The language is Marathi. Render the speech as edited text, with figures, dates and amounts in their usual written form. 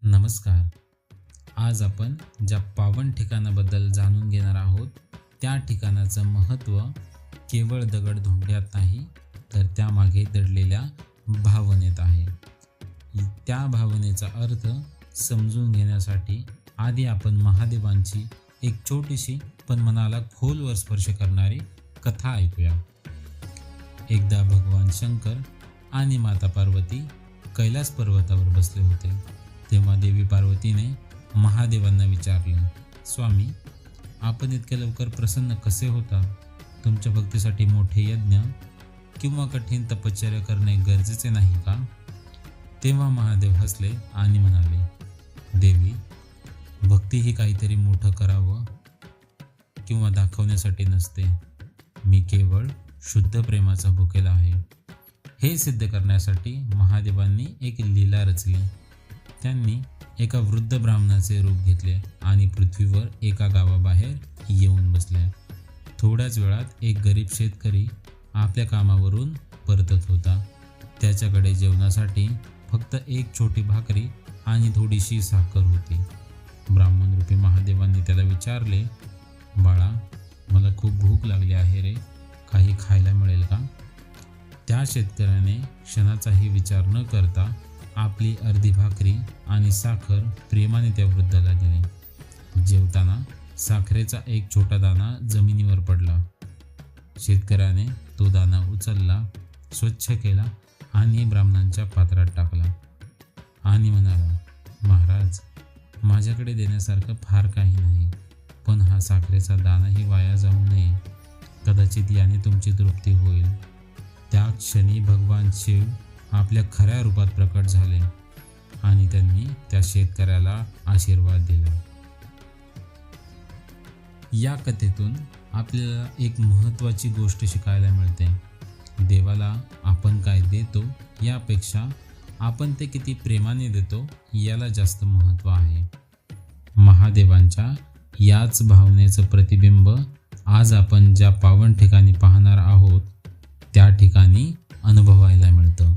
नमस्कार. आज आपण ज्या पावन ठिकाणाबद्दल जाणून घेणार आहोत त्या ठिकाणाचं महत्त्व केवळ दगडधोंड्यात नाही तर त्यामागे दडलेल्या भावनेत आहे. त्या भावनेचा अर्थ समजून घेण्यासाठी आधी आपण महादेवांची एक छोटीशी पण मनाला खोलवर स्पर्श करणारी कथा ऐकूया. एकदा भगवान शंकर आणि माता पार्वती कैलास पर्वतावर बसले होते. तेव्हा देवी पार्वतीने महादेवांना विचारले, स्वामी, आपण इतक्या लवकर प्रसन्न कसे होता? तुमच्या भक्तीसाठी मोठे यज्ञ किंवा कठीण तपश्चर्या करणे गरजेचे नाही का? तेव्हा महादेव हसले आणि म्हणाले, देवी, भक्ती ही काहीतरी मोठं करावं किंवा दाखवण्यासाठी नसते. मी केवळ शुद्ध प्रेमाचा भुकेला आहे. हे सिद्ध करण्यासाठी महादेवांनी एक लीला रचली. त्यांनी एका वृद्ध ब्राह्मणाचे रूप घेतले आणि पृथ्वीवर एका गावाबाहेर येऊन बसले. थोड्याच वेळात एक गरीब शेतकरी आपल्या कामावरून परतत होता. त्याच्याकडे जेवणासाठी फक्त एक छोटी भाकरी आणि थोडीशी साखर होती. ब्राह्मणरूपी महादेवांनी त्याला विचारले, बाळा, मला खूप भूक लागली आहे रे, काही खायला मिळेल का? त्या शेतकऱ्याने क्षणाचाही विचार न करता आपली अर्धी भाकरी आणि साखर प्रेमाने त्या वृद्धाला दिली. जेवताना साखरेचा एक छोटा दाणा जमिनीवर पडला. शेतकऱ्याने तो दाणा उचलला, स्वच्छ केला आणि ब्राह्मणांच्या पात्रात टाकला आणि म्हणाला, महाराज, माझ्याकडे देण्यासारखं फार काही नाही, पण हा साखरेचा दाणाही वाया जाऊ नये. कदाचित याने तुमची तृप्ती होईल. त्या क्षणी भगवान शिव आपल्या खऱ्या रूपात प्रकट झाले आणि त्यांनी त्या शेतकऱ्याला आशीर्वाद दिला. या कथेतून आपल्याला एक महत्त्वाची गोष्ट शिकायला मिळते. देवाला आपण काय देतो यापेक्षा आपण ते किती प्रेमाने देतो याला जास्त महत्त्व आहे. महादेवांच्या याच भावनेचं प्रतिबिंब आज आपण ज्या पावन ठिकाणी पाहणार आहोत त्या ठिकाणी अनुभवायला मिळतं.